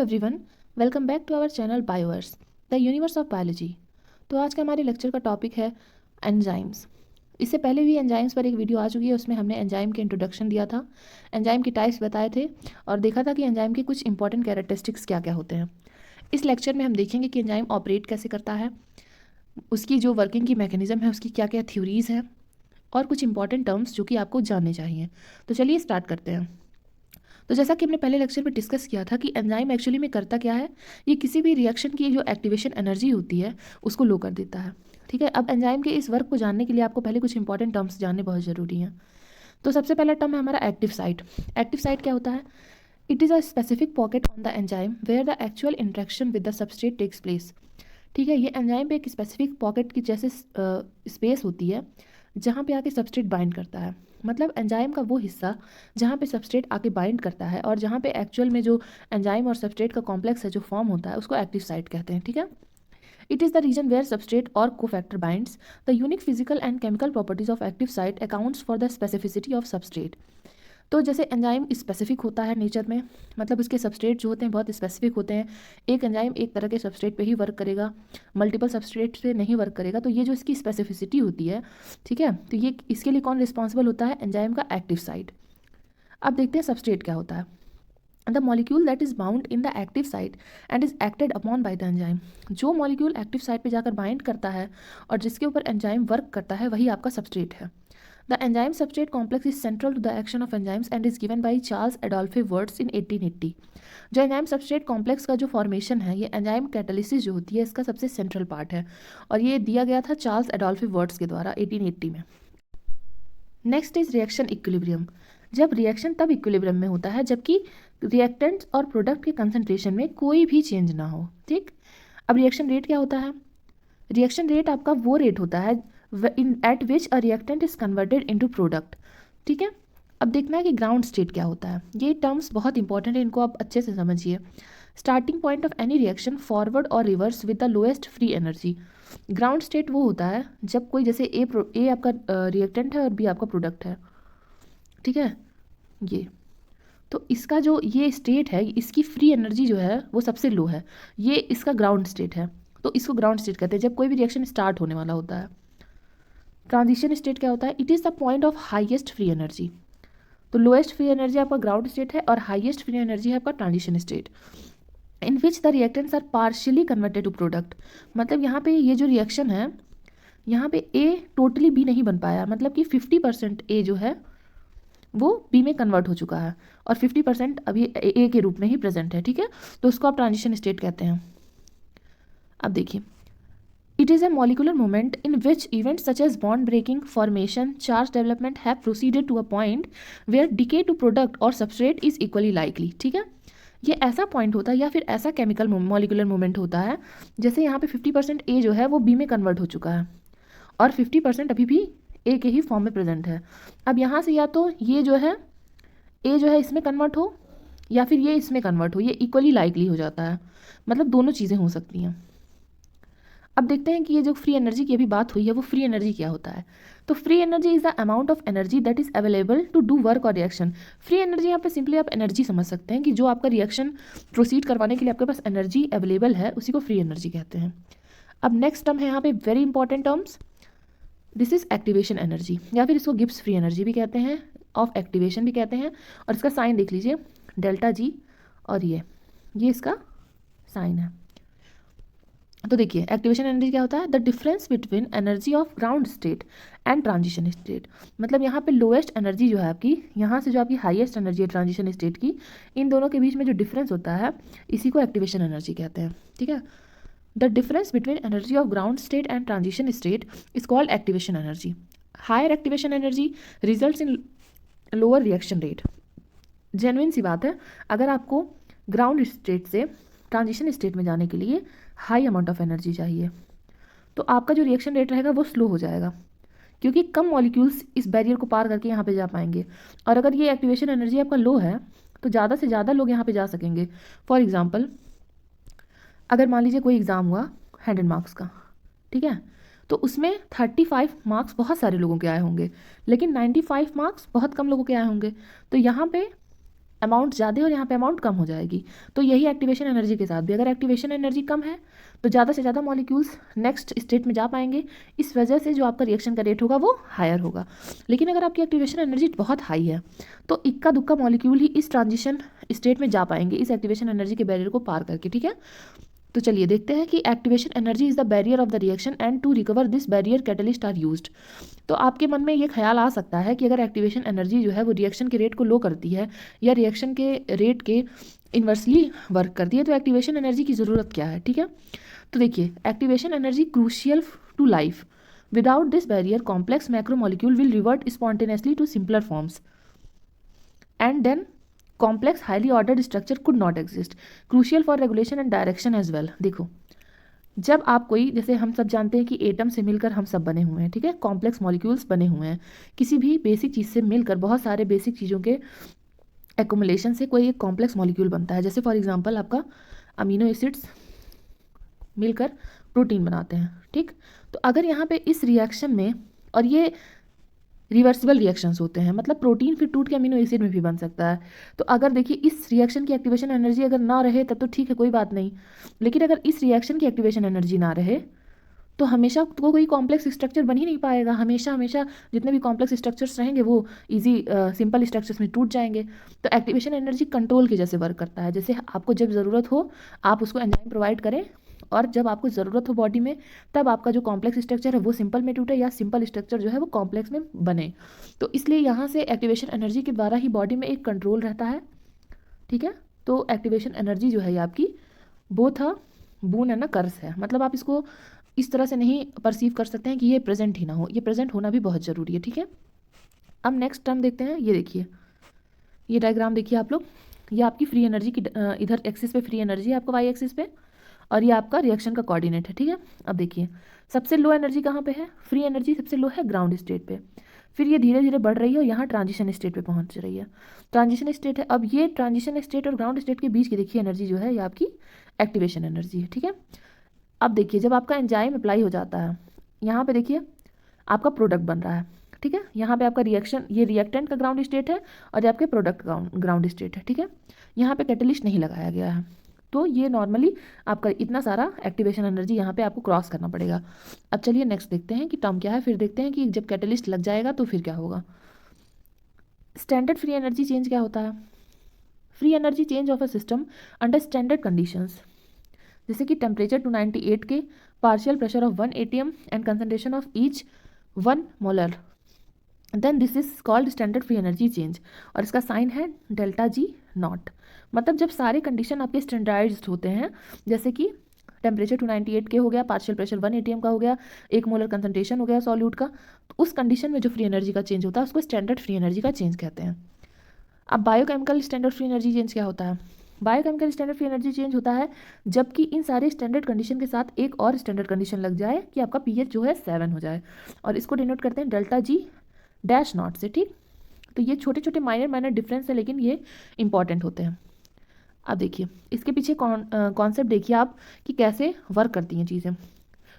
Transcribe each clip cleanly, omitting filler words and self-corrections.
Everyone, welcome back to our channel Bioverse, the universe of biology. तो आज का हमारे लेक्चर का टॉपिक है एंजाइम्स। इससे पहले भी एंजाइम्स पर एक वीडियो आ चुकी है, उसमें हमने एंजाइम के इंट्रोडक्शन दिया था, एंजाइम की टाइप्स बताए थे और देखा था कि एंजाइम के कुछ इंपॉर्टेंट कैरेक्टरिस्टिक्स क्या क्या होते हैं। इस लेक्चर में हम देखेंगे कि एंजाइम ऑपरेट कैसे करता है, उसकी जो वर्किंग की मैकेनिज्म है, उसकी क्या क्या थ्योरीज हैं और कुछ इंपॉर्टेंट टर्म्स जो कि आपको जानने चाहिए। तो चलिए स्टार्ट करते हैं। तो जैसा कि हमने पहले लेक्चर में डिस्कस किया था कि एंजाइम एक्चुअली में करता क्या है, ये किसी भी रिएक्शन की जो एक्टिवेशन एनर्जी होती है उसको लो कर देता है। ठीक है, अब एंजाइम के इस वर्क को जानने के लिए आपको पहले कुछ इंपॉर्टेंट टर्म्स जानने बहुत ज़रूरी हैं। तो सबसे पहला टर्म है हमारा एक्टिव साइट। एक्टिव साइट क्या होता है? It is a specific pocket on the enzyme where the actual interaction with the substrate takes place. ठीक है, ये एंजाइम पे एक स्पेसिफिक पॉकेट की जैसे स्पेस होती है जहाँ पे आके सबस्ट्रेट बाइंड करता है। मतलब एंजाइम का वो हिस्सा जहाँ पे सबस्ट्रेट आके बाइंड करता है और जहाँ पे एक्चुअल में जो एंजाइम और सबस्ट्रेट का कॉम्प्लेक्स है जो फॉर्म होता है उसको एक्टिव साइट कहते हैं। ठीक है, it is the region where substrate और cofactor binds. The unique physical and chemical properties of active site accounts for the specificity of substrate. तो जैसे एंजाइम स्पेसिफिक होता है नेचर में, मतलब उसके सबस्ट्रेट जो होते हैं बहुत स्पेसिफिक होते हैं। एक एंजाइम एक तरह के सबस्ट्रेट पे ही वर्क करेगा, मल्टीपल सबस्ट्रेट पे नहीं वर्क करेगा। तो ये जो इसकी स्पेसिफिसिटी होती है, ठीक है, तो ये इसके लिए कौन रिस्पॉन्सिबल होता है? एंजाइम का एक्टिव साइट। अब देखते हैं सबस्ट्रेट क्या होता है। The molecule that is bound in the active site and is acted upon by the enzyme. जो मॉलिक्यूल एक्टिव साइट पे जाकर बाइंड करता है और जिसके ऊपर एंजाइम वर्क करता है वही आपका सबस्ट्रेट है। The enzyme substrate complex is central to the action of enzymes and is given by Charles Adolphe Wurtz in 1880। जो एंजाइम सबस्ट्रेट कॉम्प्लेक्स का जो फॉर्मेशन है, ये एंजाइम कैटालिसिस जो होती है इसका सबसे सेंट्रल पार्ट है और ये दिया गया था चार्ल्स एडोल्फे वर्ट्स के द्वारा 1880 में। Next is reaction equilibrium. जब रिएक्शन तब इक्विलिब्रियम में होता है जबकि रिएक्टेंट्स और प्रोडक्ट के कंसंट्रेशन में कोई भी चेंज ना हो। ठीक, अब रिएक्शन रेट क्या होता है? रिएक्शन रेट आपका वो रेट होता है eight which a reactant is converted into product. ठीक है, अब देखना है कि ग्राउंड स्टेट क्या होता है। ये टर्म्स बहुत इंपॉर्टेंट है, इनको आप अच्छे से समझिए। Starting point of any reaction forward और reverse with the lowest free energy. Ground state वो होता है जब कोई जैसे ए आपका रिएक्टेंट है और बी आपका प्रोडक्ट है। ठीक है, ये तो इसका जो ये स्टेट है, इसकी फ्री एनर्जी जो है वो सबसे लो है, ये इसका ग्राउंड स्टेट है। तो इसको ग्राउंड स्टेट कहते हैं जब कोई भी रिएक्शन स्टार्ट होने वाला होता है। ट्रांजिशन स्टेट क्या होता है? It is the point of highest free energy. तो लोएस्ट फ्री एनर्जी आपका ग्राउंड स्टेट है और हाईएस्ट फ्री एनर्जी है आपका transition state, in which the reactants are partially converted to product. मतलब यहाँ पे ये जो रिएक्शन है, यहाँ पे ए टोटली बी नहीं बन पाया, मतलब कि 50% ए जो है वो बी में कन्वर्ट हो चुका है और 50% अभी ए के रूप में ही प्रेजेंट है। ठीक है, तो उसको आप ट्रांजिशन स्टेट कहते हैं। अब देखिए, it is a molecular moment in which events such as bond breaking, formation, charge development have proceeded to a point where decay to product or substrate is equally likely। ठीक है, ये ऐसा point होता है या फिर ऐसा केमिकल मॉलिकुलर मोमेंट होता है जैसे यहाँ पे 50% ए जो है वो बी में कन्वर्ट हो चुका है और 50% अभी भी ए के ही फॉर्म में प्रेजेंट है। अब यहाँ से या तो ये जो है ए जो है इसमें कन्वर्ट हो या फिर ये इसमें कन्वर्ट हो, ये इक्वली लाइकली हो जाता है। मतलब दोनों चीज़ें हो सकती हैं। अब देखते हैं कि ये जो फ्री एनर्जी की अभी बात हुई है वो फ्री एनर्जी क्या होता है। तो free energy is the amount of energy that is available to do work और रिएक्शन। फ्री एनर्जी यहाँ पे सिंपली आप एनर्जी समझ सकते हैं कि जो आपका रिएक्शन प्रोसीड करवाने के लिए आपके पास एनर्जी अवेलेबल है उसी को फ्री एनर्जी कहते हैं। अब नेक्स्ट टर्म है यहाँ पे very important terms, this is activation energy या फिर इसको गिब्स फ्री एनर्जी भी कहते हैं, ऑफ एक्टिवेशन भी कहते हैं। और इसका साइन देख लीजिए, डेल्टा जी, और ये इसका साइन है। तो देखिए एक्टिवेशन एनर्जी क्या होता है? The difference between energy of ground state and transition state. मतलब यहाँ पे लोएस्ट एनर्जी जो है आपकी, यहाँ से जो आपकी हाईएस्ट एनर्जी है ट्रांजिशन स्टेट की, इन दोनों के बीच में जो डिफरेंस होता है इसी को एक्टिवेशन एनर्जी कहते हैं। ठीक है, the difference between energy of ground state and transition state is called activation energy. Higher activation energy results in lower reaction rate. Genuine सी बात है, अगर आपको ग्राउंड स्टेट से ट्रांजिशन स्टेट में जाने के लिए हाई अमाउंट ऑफ एनर्जी चाहिए तो आपका जो रिएक्शन रेट रहेगा वो स्लो हो जाएगा क्योंकि कम मॉलिक्यूल्स इस बैरियर को पार करके यहाँ पे जा पाएंगे। और अगर ये एक्टिवेशन एनर्जी आपका लो है तो ज़्यादा से ज़्यादा लोग यहाँ पे जा सकेंगे। फॉर एग्जांपल, अगर मान लीजिए कोई एग्ज़ाम हुआ 100 मार्क्स का, ठीक है, तो उसमें 35 मार्क्स बहुत सारे लोगों के आए होंगे लेकिन 95 मार्क्स बहुत कम लोगों के आए होंगे। तो यहाँ पे अमाउंट ज़्यादा है और यहाँ पे अमाउंट कम हो जाएगी। तो यही एक्टिवेशन एनर्जी के साथ भी, अगर एक्टिवेशन एनर्जी कम है तो ज़्यादा से ज़्यादा मॉलिक्यूल्स नेक्स्ट स्टेट में जा पाएंगे, इस वजह से जो आपका रिएक्शन का रेट होगा वो हायर होगा। लेकिन अगर आपकी एक्टिवेशन एनर्जी बहुत हाई है तो इक्का दुक्का मॉलिक्यूल ही इस ट्रांजिशन स्टेट में जा पाएंगे इस एक्टिवेशन एनर्जी के बैरियर को पार करके, ठीक है। तो चलिए देखते हैं कि activation energy is the barrier of the reaction and to recover this barrier catalyst are used. तो आपके मन में ये ख्याल आ सकता है कि अगर एक्टिवेशन एनर्जी जो है वो रिएक्शन के रेट को लो करती है या रिएक्शन के रेट के इन्वर्सली वर्क करती है तो एक्टिवेशन एनर्जी की ज़रूरत क्या है, ठीक है। तो देखिए, activation energy crucial to life. Without this barrier complex macromolecule will revert spontaneously to simpler forms and then complex highly ordered structure could not exist, crucial for regulation and direction as well। देखो, जब आप कोई, जैसे हम सब जानते हैं कि एटम से मिलकर हम सब बने हुए हैं, ठीक है, कॉम्प्लेक्स मॉलिक्यूल्स बने हुए हैं। किसी भी बेसिक चीज़ से मिलकर बहुत सारे बेसिक चीज़ों के एक्युमुलेशन से कोई एक कॉम्प्लेक्स मॉलिक्यूल बनता है। जैसे फॉर एग्जांपल आपका अमीनो एसिड्स मिलकर प्रोटीन बनाते हैं, ठीक। तो अगर यहाँ पे इस रिएक्शन में, और ये रिवर्सिबल रिएक्शंस होते हैं, मतलब प्रोटीन फिर टूट के अमीनो एसिड में भी बन सकता है। तो अगर देखिए इस रिएक्शन की एक्टिवेशन एनर्जी अगर ना रहे तब तो ठीक है, कोई बात नहीं। लेकिन अगर इस रिएक्शन की एक्टिवेशन एनर्जी ना रहे तो हमेशा तो कोई कॉम्प्लेक्स स्ट्रक्चर बन ही नहीं पाएगा। हमेशा हमेशा जितने भी कॉम्प्लेक्स स्ट्रक्चर्स रहेंगे वो इजी सिंपल स्ट्रक्चर्स में टूट जाएंगे। तो एक्टिवेशन एनर्जी कंट्रोल की जैसे वर्क करता है। जैसे आपको जब ज़रूरत हो आप उसको एंजाइम प्रोवाइड करें, और जब आपको ज़रूरत हो बॉडी में तब आपका जो कॉम्प्लेक्स स्ट्रक्चर है वो सिंपल में टूटे या सिंपल स्ट्रक्चर जो है वो कॉम्प्लेक्स में बने। तो इसलिए यहाँ से एक्टिवेशन एनर्जी के द्वारा ही बॉडी में एक कंट्रोल रहता है, ठीक है। तो एक्टिवेशन एनर्जी जो है ये आपकी बोथ अ बून एंड अ कर्स है। मतलब आप इसको इस तरह से नहीं परसीव कर सकते हैं कि ये प्रेजेंट ही ना हो, ये प्रेजेंट होना भी बहुत ज़रूरी है, ठीक है। अब नेक्स्ट टर्म देखते हैं। ये देखिए, ये डायग्राम देखिए आप लोग, ये आपकी फ्री एनर्जी की इधर एक्सिस पे फ्री एनर्जी है आपका वाई एक्सिस पे, और ये आपका रिएक्शन का कोऑर्डिनेट है, ठीक है। अब देखिए सबसे लो एनर्जी कहाँ पे है, फ्री एनर्जी सबसे लो है ग्राउंड स्टेट पे। फिर ये धीरे धीरे बढ़ रही है और यहाँ ट्रांजिशन स्टेट पे पहुँच रही है। ट्रांजिशन स्टेट है। अब ये ट्रांजिशन स्टेट और ग्राउंड स्टेट के बीच की देखिए एनर्जी जो है ये आपकी एक्टिवेशन एनर्जी है, ठीक है। अब देखिए जब आपका एंजाइम अप्लाई हो जाता है, यहाँ पे देखिए आपका प्रोडक्ट बन रहा है, ठीक है। यहाँ पे आपका रिएक्शन, ये रिएक्टेंट का ग्राउंड स्टेट है और ये आपके प्रोडक्ट ग्राउंड स्टेट है, ठीक है। यहाँ पे कैटलिस्ट नहीं लगाया गया है, तो ये नॉर्मली आपका इतना सारा एक्टिवेशन एनर्जी यहाँ पे आपको क्रॉस करना पड़ेगा। अब चलिए नेक्स्ट देखते हैं कि टर्म क्या है, फिर देखते हैं कि जब कैटलिस्ट लग जाएगा तो फिर क्या होगा। स्टैंडर्ड फ्री एनर्जी चेंज क्या होता है? Free energy change of a system under standard conditions, जैसे कि temperature 298 K, partial pressure of 1 atm and concentration of each 1 molar, then this is called standard free energy change, और इसका sign है delta G not. मतलब जब सारे condition आपके standardised होते हैं, जैसे कि टेम्परेचर 298 के हो गया, पार्शियल प्रेशर 1 atm का हो गया, 1 मोलर कंसंट्रेशन हो गया सॉल्यूट का, तो उस कंडीशन में जो फ्री एनर्जी का चेंज होता है उसको स्टैंडर्ड फ्री एनर्जी का चेंज कहते हैं। अब biochemical standard free energy change क्या होता है? Biochemical standard free energy change होता है जबकि इन सारे स्टैंडर्ड कंडीशन के साथ एक और स्टैंडर्ड कंडीशन लग जाए कि आपका पीएच जो है 7 हो जाए, और इसको डिनोट करते हैं डेल्टा जी डैश नॉट से, ठीक। तो ये छोटे छोटे माइनर डिफरेंस है लेकिन ये इंपॉर्टेंट होते हैं। अब देखिए इसके पीछे कॉन्सेप्ट देखिए आप कि कैसे वर्क करती हैं चीज़ें।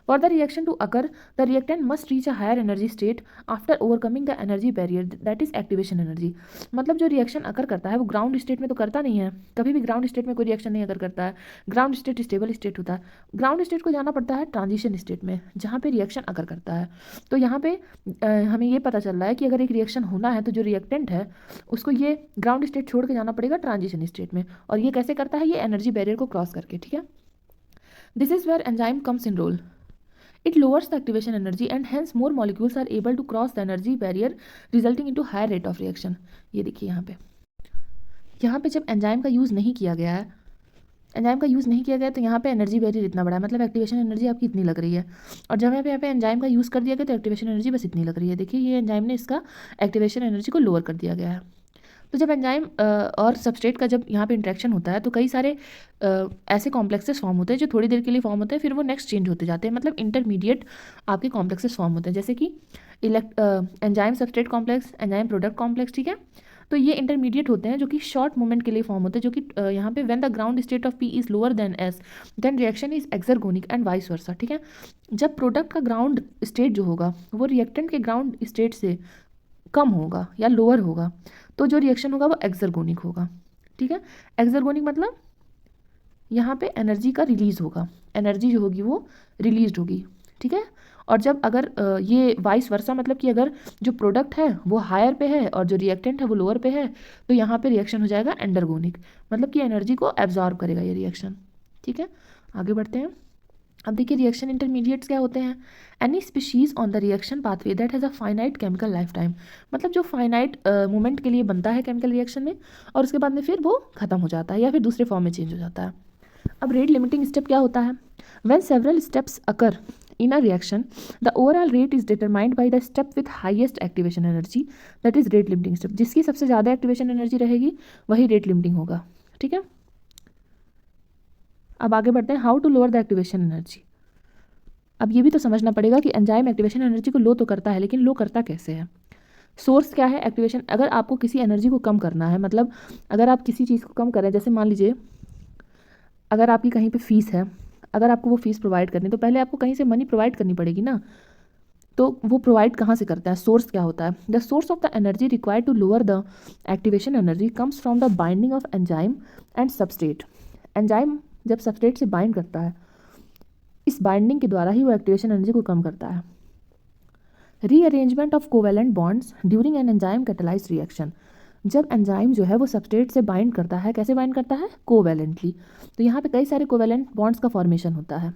For the reaction to occur, the reactant must reach a higher energy state after overcoming the energy barrier, that is activation energy। मतलब जो रिएक्शन अकर करता है वो ग्राउंड स्टेट में तो करता नहीं है, कभी भी ग्राउंड स्टेट में कोई रिएक्शन नहीं अकर करता है। ग्राउंड स्टेट स्टेबल स्टेट होता है, ग्राउंड स्टेट को जाना पड़ता है ट्रांजिशन स्टेट में जहाँ पे रिएक्शन अकर करता है। तो यहाँ पे हमें ये पता चल रहा है कि अगर एक रिएक्शन होना है तो जो रिएक्टेंट है उसको ये ग्राउंड स्टेट छोड़ के जाना पड़ेगा ट्रांजिशन स्टेट में, और ये कैसे करता है? ये एनर्जी बैरियर को क्रॉस करके, ठीक है। This is where enzyme comes in role. It lowers the activation energy and hence more molecules are able to cross the energy barrier resulting into higher rate of reaction। ये देखिए यहाँ पे जब enzyme का use नहीं किया गया है, एंजाइम का यूज़ नहीं किया गया तो यहाँ पे एनर्जी बैरियर इतना बड़ा है, मतलब एक्टिवेशन एनर्जी आपकी इतनी लग रही है। और जब यहाँ पे एंजाइम का यूज़ कर दिया गया तो एक्टिवेशन एनर्जी बस इतनी लग रही है। देखिए ये एंजाइम ने इसका एक्टिवेशन एनर्जी को लोअर कर दिया गया है। तो जब एंजाइम और सबस्ट्रेट का जब यहाँ पे इंटरेक्शन होता है तो कई सारे ऐसे कॉम्प्लेक्सेस फॉर्म होते हैं जो थोड़ी देर के लिए फॉर्म होते हैं, फिर वो नेक्स्ट चेंज होते जाते हैं, मतलब इंटरमीडिएट आपके कॉम्प्लेक्सेस फॉर्म होते हैं, जैसे कि enzyme substrate complex, enzyme product complex, ठीक है। तो ये इंटरमीडिएट होते हैं जो कि शॉर्ट मोमेंट के लिए फॉर्म होते हैं, जो कि यहाँ पे when the ground state of P is lower than S then reaction is exergonic and vice versa, ठीक है। जब प्रोडक्ट का ग्राउंड स्टेट जो होगा वो रिएक्टेंट के ग्राउंड स्टेट से कम होगा या लोअर होगा तो जो रिएक्शन होगा वो एक्सर्गोनिक होगा। ठीक है। एक्सर्गोनिक मतलब यहाँ पे एनर्जी का रिलीज होगा, एनर्जी जो होगी वो रिलीज होगी, ठीक है। और जब अगर ये वाइस वर्सा मतलब कि अगर जो प्रोडक्ट है वो हायर पे है और जो रिएक्टेंट है वो लोअर पे है, तो यहाँ पे रिएक्शन हो जाएगा एंडरगोनिक, मतलब कि एनर्जी को एब्जॉर्ब करेगा ये रिएक्शन, ठीक है। आगे बढ़ते हैं। अब देखिए रिएक्शन इंटरमीडिएट्स क्या होते हैं। Any species on the reaction pathway that has a finite chemical life time, मतलब जो फाइनाइट मोमेंट के लिए बनता है केमिकल रिएक्शन में और उसके बाद में फिर वो खत्म हो जाता है या फिर दूसरे फॉर्म में चेंज हो जाता है। अब रेट लिमिटिंग स्टेप क्या होता है। When several steps occur in a reaction the overall rate is determined by the step with highest activation energy, that is rate limiting step. जिसकी सबसे ज़्यादा एक्टिवेशन एनर्जी रहेगी वही रेट लिमिटिंग होगा, ठीक है। अब आगे बढ़ते हैं, how to lower the activation energy. अब ये भी तो समझना पड़ेगा कि एंजाइम एक्टिवेशन एनर्जी को लो तो करता है, लेकिन लो करता कैसे है। सोर्स क्या है एक्टिवेशन, अगर आपको किसी एनर्जी को कम करना है, मतलब अगर आप किसी चीज़ को कम करें, जैसे मान लीजिए अगर आपकी कहीं पे फीस है, अगर आपको वो फीस प्रोवाइड करनी तो पहले आपको कहीं से मनी प्रोवाइड करनी पड़ेगी ना, तो वो प्रोवाइड कहाँ से करता है, सोर्स क्या होता है। The source of the energy required to lower the activation energy comes from the binding of enzyme and substrate. Enzyme जब सबस्ट्रेट से बाइंड करता है, इस बाइंडिंग के द्वारा ही वो एक्टिवेशन एनर्जी को कम करता है। Rearrangement of covalent bonds during an enzyme catalysed reaction, जब एंजाइम जो है वो सबस्ट्रेट से बाइंड करता है, कैसे बाइंड करता है, कोवेलेंटली, तो यहाँ पे कई सारे कोवेलेंट बॉन्ड्स का फॉर्मेशन होता है।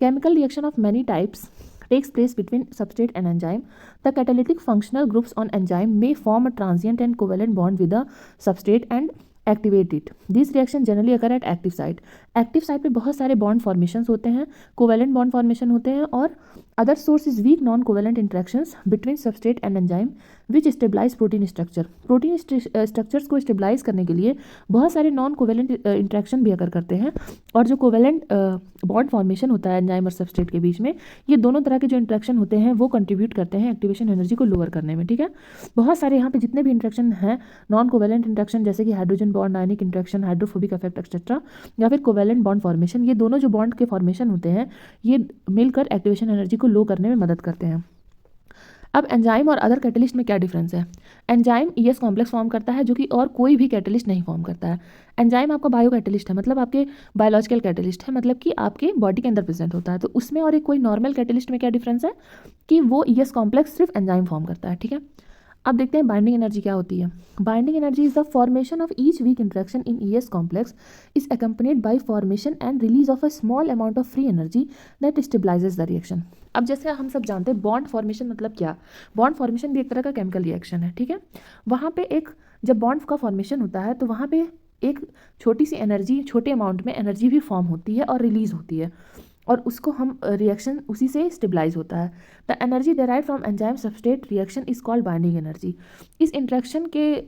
Chemical reaction of many types takes place between substrate and enzyme. The catalytic functional groups on enzyme may form a transient and covalent bond with the substrate and activate it. These reactions generally occur at active site. Active site पे बहुत सारे bond formations होते हैं, covalent bond formation होते हैं, और other source is weak non-covalent interactions between substrate and enzyme which stabilize protein structure. Protein structures को stabilise करने के लिए बहुत सारे नॉन कोवेलेंट इंट्रैक्शन भी अगर करते हैं, और जो कोवेलेंट बॉन्ड फॉर्मेशन होता है एंजाइम और सबस्ट्रेट के बीच में, ये दोनों तरह के जो इंट्रैक्शन होते हैं वो कंट्रीब्यूट करते हैं एक्टिवेशन एनर्जी को लोअर करने में, ठीक है। बहुत सारे यहाँ पे जितने भी इंट्रैक्शन हैं, नॉन कोवेलेंट इंट्रैक्शन जैसे कि हाइड्रोजन बॉन्ड, आयनिक इंट्रैक्शन, हाइड्रोफोबिक इफेक्ट एक्सेट्रा, या फिर कोवेलेंट बॉन्ड फॉर्मेशन, ये दोनों जो बॉन्ड के फॉर्मेशन होते हैं ये मिलकर एक्टिवेशन एनर्जी को लो करने में मदद करते हैं। अब एंजाइम और अदर कैटलिस्ट में क्या डिफरेंस है। एंजाइम ईएस कॉम्प्लेक्स फॉर्म करता है जो कि और कोई भी कैटलिस्ट नहीं फॉर्म करता है। एंजाइम आपका बायो कैटलिस्ट है, मतलब आपके बायोलॉजिकल कैटलिस्ट है, मतलब कि आपके बॉडी के अंदर प्रेजेंट होता है। तो उसमें और एक कोई नॉर्मल कैटलिस्ट में क्या डिफरेंस है कि वो ईएस कॉम्प्लेक्स सिर्फ एंजाइम फॉर्म करता है, ठीक है। अब देखते हैं बाइंडिंग एनर्जी क्या होती है। Binding energy is the formation of each weak interaction in ES complex is accompanied by formation and release of a small amount of free energy that stabilises the reaction. अब जैसे हम सब जानते हैं bond formation मतलब क्या, bond formation भी एक तरह का केमिकल रिएक्शन है, ठीक है। वहाँ पे एक जब बॉन्ड का फॉर्मेशन होता है तो वहाँ पे एक छोटी सी एनर्जी, छोटे अमाउंट में एनर्जी भी फॉर्म होती है और रिलीज होती है, और उसको हम रिएक्शन उसी से स्टेबलाइज होता है। The energy derive from enzyme substrate reaction is called binding energy. इस इंट्रैक्शन के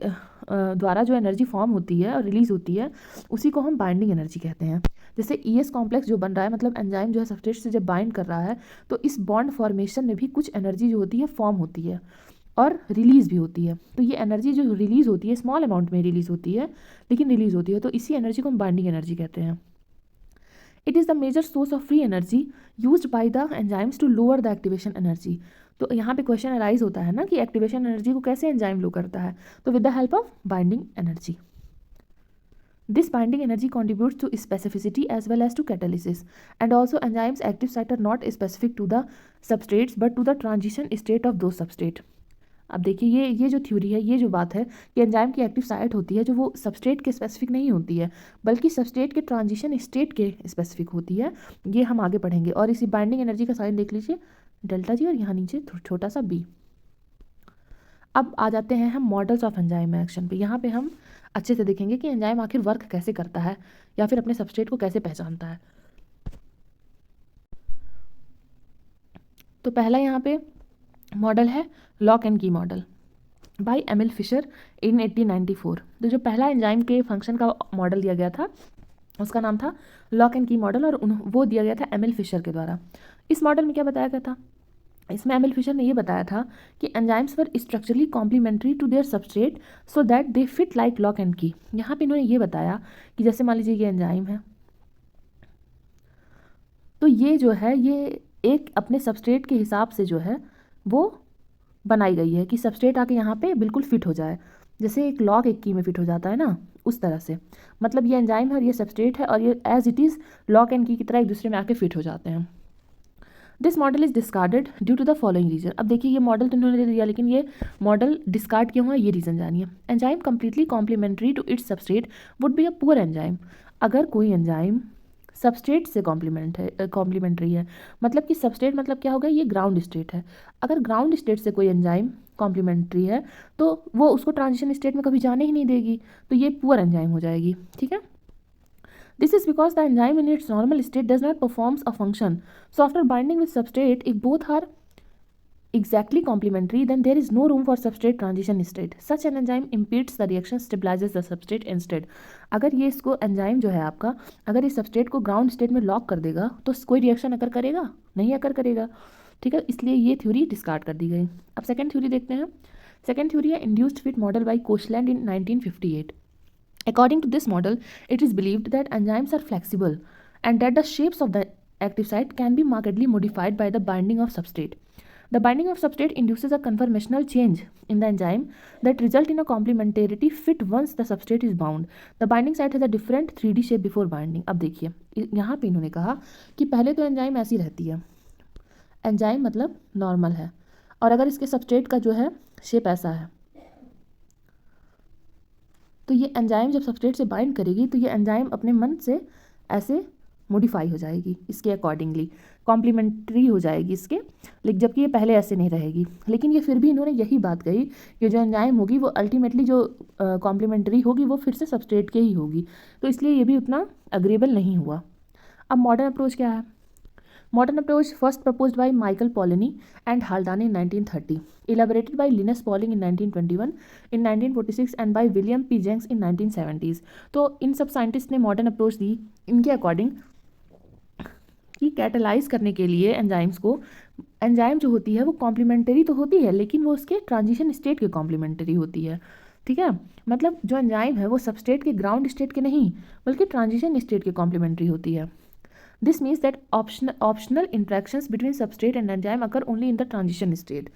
द्वारा जो एनर्जी फॉर्म होती है और रिलीज होती है उसी को हम बाइंडिंग एनर्जी कहते हैं। जैसे ईएस कॉम्प्लेक्स जो बन रहा है, मतलब एंजाइम जो है सबस्ट्रेट से जब बाइंड कर रहा है तो इस बॉन्ड फॉर्मेशन में भी कुछ एनर्जी जो होती है फॉर्म होती है और रिलीज भी होती है। तो ये एनर्जी जो रिलीज होती है स्मॉल अमाउंट में रिलीज होती है, लेकिन रिलीज होती है, तो इसी एनर्जी को हम बाइंडिंग एनर्जी कहते हैं। It is the major source of free energy used by the enzymes to lower the activation energy. तो यहाँ पे क्वेश्चन अराइज होता है ना कि एक्टिवेशन एनर्जी को कैसे एंजाइम लो करता है, तो with the help of binding energy. This binding energy contributes to specificity as well as to catalysis, and also enzymes active site are not specific to the substrates but to the transition state of those substrate. अब देखिए ये जो theory है, ये जो बात है कि एंजाइम की एक्टिव साइट होती है जो वो सबस्ट्रेट के स्पेसिफिक नहीं होती है बल्कि सबस्ट्रेट के ट्रांजिशन स्टेट के स्पेसिफिक होती है, ये हम आगे पढ़ेंगे। और इसी बाइंडिंग एनर्जी का साइन देख लीजिए डेल्टा जी, और यहाँ नीचे छोटा सा बी। अब आ जाते हैं हम मॉडल्स ऑफ एंजाइम एक्शन पे। यहाँ पे हम अच्छे से देखेंगे कि एंजाइम आखिर वर्क कैसे करता है या फिर अपने सबस्ट्रेट को कैसे पहचानता है। तो पहला यहाँ पे मॉडल है लॉक एंड की मॉडल बाय एमिल फिशर इन 1894। तो जो पहला एंजाइम के फंक्शन का मॉडल दिया गया था उसका नाम था लॉक एंड की मॉडल, और वो दिया गया था एमिल फिशर के द्वारा। इस मॉडल में क्या बताया गया था, इसमें एमिल फिशर ने ये बताया था कि enzymes were structurally complementary to their substrate so that they fit like lock and key. यहाँ पे इन्होंने ये बताया कि जैसे मान लीजिए ये एंजाइम है, तो ये जो है ये एक अपने सबस्ट्रेट के हिसाब से जो है वो बनाई गई है कि सबस्ट्रेट आके यहाँ पे बिल्कुल फिट हो जाए। जैसे एक लॉक एक की में फिट हो जाता है ना, उस तरह से। मतलब ये एंजाइम है और ये सबस्ट्रेट है और ये as it is lock and key तरह एक दूसरे में आके फिट हो जाते हैं। This model is discarded due to the following reason. अब देखिए ये मॉडल तो इन्होंने दे दिया, लेकिन ये मॉडल डिस्कार्ड क्यों हुआ ये रीज़न जानिए। Enzyme completely complementary to its substrate would be a poor enzyme. अगर कोई एंजाइम सबस्ट्रेट से कॉम्प्लीमेंट्री है, मतलब कि सबस्ट्रेट मतलब क्या होगा, ये ग्राउंड स्टेट है। अगर ग्राउंड स्टेट से कोई एंजाइम कॉम्प्लीमेंट्री है तो वो उसको ट्रांजिशन स्टेट में कभी जाने ही नहीं देगी, तो ये पुअर एंजाइम हो जाएगी। ठीक है, this is because the enzyme in its normal state does not performs a function. So after binding with substrate, if both are exactly complementary, then there is no room for substrate transition state. Such an enzyme impedes the reaction, stabilizes the substrate instead. अगर ये इसको enzyme जो है आपका, अगर इस substrate को ground state में लॉक कर देगा तो कोई रिएक्शन अकर करेगा नहीं, अकर करेगा। ठीक है, इसलिए ये थ्योरी डिस्कार्ड कर दी गई। अब सेकेंड थ्योरी देखते हैं। सेकेंड थ्योरी है induced fit model by Koshland in 1958। According to this model, it is believed that enzymes are flexible and that the shapes of the active site can be markedly modified by the binding of substrate. The binding of substrate induces a conformational change in the enzyme that result in a complementarity fit once the substrate is bound. The binding site has a different 3D shape before binding. अब देखिए यहाँ पे इन्होंने कहा कि पहले तो enzyme ऐसी रहती है, एंजाइम मतलब नॉर्मल है, और अगर इसके सबस्ट्रेट का जो है शेप ऐसा है, तो ये एंजाइम जब सबस्ट्रेट से बाइंड करेगी तो ये एंजाइम अपने मन से ऐसे मॉडिफाई हो जाएगी, इसके अकॉर्डिंगली कॉम्प्लीमेंट्री हो जाएगी इसके, लेकिन जबकि ये पहले ऐसे नहीं रहेगी। लेकिन ये फिर भी इन्होंने यही बात कही कि जो एंजाइम होगी वो अल्टीमेटली जो कॉम्प्लीमेंट्री होगी वो फिर से सबस्ट्रेट के ही होगी, तो इसलिए ये भी उतना अग्रेबल नहीं हुआ। अब मॉडर्न अप्रोच क्या है? Modern approach first proposed by Michael Polanyi and Haldane in 1930, elaborated by Linus Pauling in 1921, in 1946 and by William P. Jenks in 1970s। तो इन सब साइंटिस्ट ने मॉडर्न अप्रोच दी इनके अकॉर्डिंग कि कैटलाइज करने के लिए एंजाइम्स को, एंजाइम जो होती है वो कॉम्प्लीमेंटरी तो होती है लेकिन वो उसके ट्रांजिशन स्टेट के कॉम्प्लीमेंटरी होती है। ठीक है, मतलब जो एंजाइम है वो सबस्टेट के ग्राउंड स्टेट के नहीं बल्कि ट्रांजिशन स्टेट के कॉम्प्लीमेंट्री होती है। This means that optional interactions between substrate and enzyme occur only in the transition state।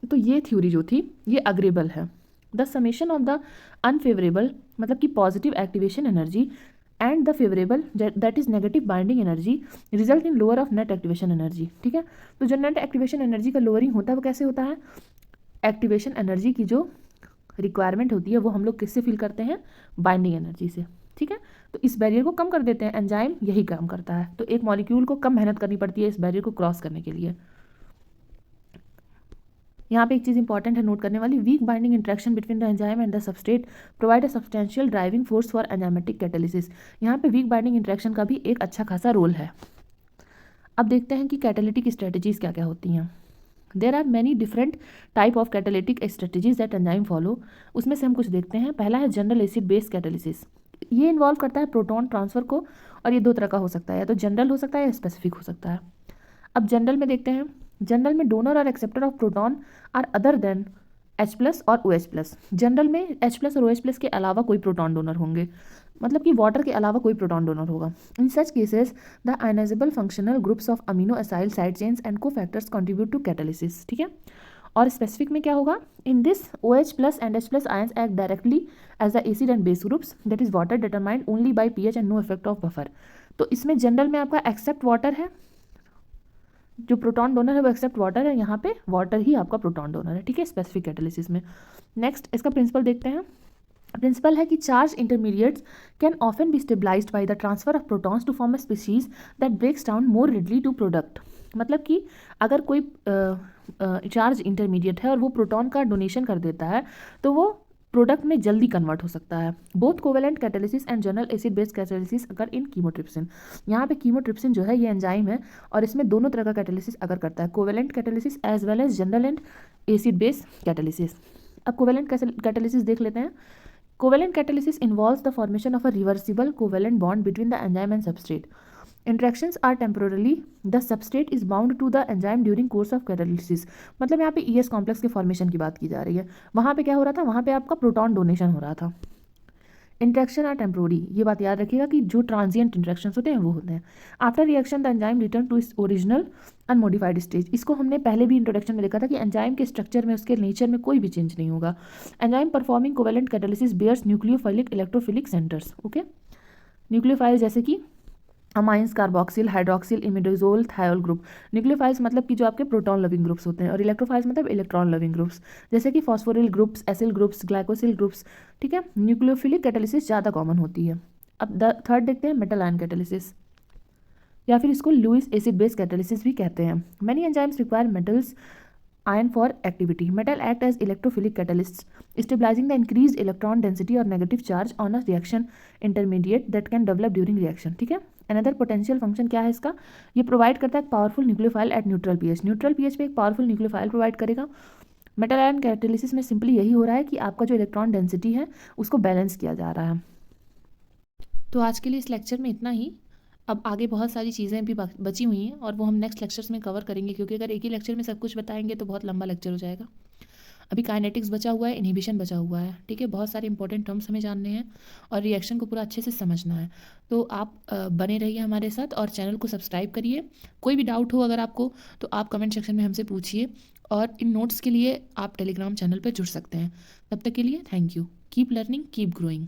तो ये थ्योरी जो थी ये अग्रेबल है। The summation of the unfavourable मतलब कि positive activation energy and the favourable that is negative binding energy result in lower of net activation energy. ठीक है, तो जो नेट एक्टिवेशन एनर्जी का लोअरिंग होता है वो कैसे होता है? एक्टिवेशन एनर्जी की जो रिक्वायरमेंट होती है वो हम लोग किससे फिल करते हैं? बाइंडिंग एनर्जी से। ठीक है, तो इस बैरियर को कम कर देते हैं, एंजाइम यही काम करता है। तो एक मॉलिक्यूल को कम मेहनत करनी पड़ती है इस बैरियर को क्रॉस करने के लिए। यहाँ पे एक चीज़ इंपॉर्टेंट है नोट करने वाली, weak binding interaction between the enzyme and the substrate provide a substantial driving force for enzymatic catalysis. यहाँ पे वीक बाइंडिंग इंट्रैक्शन का भी एक अच्छा खासा रोल है। अब देखते हैं कि कैटालिटिक स्ट्रेटजीज क्या क्या होती हैं। There are many different type of catalytic strategies that enzyme follow. उसमें से हम कुछ देखते हैं। पहला है जनरल एसिड बेस कैटालिसिस। ये इन्वॉल्व करता है प्रोटॉन ट्रांसफर को, और ये दो तरह का हो सकता है, या तो जनरल हो सकता है या स्पेसिफिक हो सकता है। अब जनरल में देखते हैं। जनरल में डोनर और acceptor of proton are other than H+ और OH+। जनरल में H+ और OH+ के अलावा कोई प्रोटॉन डोनर होंगे, मतलब कि वाटर के अलावा कोई प्रोटॉन डोनर होगा। In such cases the ionizable functional groups of amino acyl side chains and cofactors contribute to catalysis. ठीक है, और स्पेसिफिक में क्या होगा? In this OH+ and H+ ions act directly as the acid and base groups that is water determined only by pH and no effect of buffer. तो इसमें general में आपका एक्सेप्ट वाटर है, जो प्रोटॉन डोनर है वो accept water है, यहाँ पे वाटर ही आपका प्रोटॉन डोनर है। ठीक है, स्पेसिफिक कैटालिसिस में। नेक्स्ट इसका प्रिंसिपल देखते हैं। प्रिंसिपल है कि charge intermediates can often be stabilized by the transfer of protons to form a species that breaks down more readily to product. मतलब कि अगर कोई चार्ज इंटरमीडिएट है और वो प्रोटॉन का डोनेशन कर देता है तो वो प्रोडक्ट में जल्दी कन्वर्ट हो सकता है। Both covalent catalysis and general acid base catalysis अगर इन कीमोट्रिप्सिन। यहाँ पे कीमोट्रिप्सिन जो है ये एंजाइम है और इसमें दोनों तरह का कैटालिसिस अगर करता है, covalent catalysis as well as general and acid base catalysis. अब कोवेलेंट कैटालिसिस देख लेते हैं। Covalent catalysis involves the formation of a reversible covalent bond between the enzyme and substrate. Interactions are temporarily, the substrate is bound to the enzyme during course of catalysis। मतलब यहाँ पे ES complex के formation की बात की जा रही है। वहाँ पे क्या हो रहा था? वहाँ पे आपका प्रोटॉन डोनेशन हो रहा था। इंटरेक्शन आर टेम्प्रोरी, ये बात याद रखिएगा कि जो ट्रांजिएंट इंटरेक्शन होते हैं वो होते हैं। After reaction the enzyme return to its original unmodified stage, इसको हमने पहले भी इंट्रोडक्शन में देखा था कि एंजाइम के स्ट्रक्चर में, उसके नेचर में कोई भी चेंज नहीं होगा। Enzyme performing covalent catalysis bears nucleophilic electrophilic centres. Okay, nucleophile जैसे कि amines, carboxyl, hydroxyl, imidazole, thiol group. Nucleophiles मतलब कि जो आपके प्रोटॉन लविंग ग्रुप्स होते हैं, और इलेक्ट्रोफाइल्स मतलब इलेक्ट्रॉन लविंग ग्रुप्स, जैसे कि phosphoryl groups, acyl groups, glycosyl groups. ठीक है, न्यूक्लियोफिलिक कैटालिसिस ज़्यादा कॉमन होती है। अब थर्ड देखते हैं, मेटल आयन कैटालिसिस, या फिर इसको लुईस एसिड बेस कैटालिसिस भी कहते हैं। Many enzymes require metals iron for activity. Metal act as electrophilic catalysts, stabilizing the increased electron density or negative charge on a reaction intermediate that can develop during reaction. ठीक है, another potential function क्या है इसका, ये provide करता है powerful nucleophile at neutral pH. Neutral pH पे एक पावरफुल न्यूक्लियोफाइल प्रोवाइड करेगा। मेटल आयन कैटालिसिस में सिंपली यही हो रहा है कि आपका जो इलेक्ट्रॉन डेंसिटी है उसको बैलेंस किया जा रहा है। तो आज के लिए इस लेक्चर में इतना ही। अब आगे बहुत सारी चीज़ें भी बची हुई हैं और वो हम नेक्स्ट लेक्चर्स में कवर करेंगे, क्योंकि अगर एक ही लेक्चर में सब कुछ बताएंगे तो बहुत लंबा लेक्चर हो जाएगा। अभी काइनेटिक्स बचा हुआ है, इनहिबिशन बचा हुआ है। ठीक है, बहुत सारे इंपॉर्टेंट टर्म्स हमें जानने हैं और रिएक्शन को पूरा अच्छे से समझना है। तो आप बने रहिए हमारे साथ और चैनल को सब्सक्राइब करिए। कोई भी डाउट हो अगर आपको तो आप कमेंट सेक्शन में हमसे पूछिए, और इन नोट्स के लिए आप टेलीग्राम चैनल पर जुड़ सकते हैं। तब तक के लिए thank you. Keep learning, keep growing.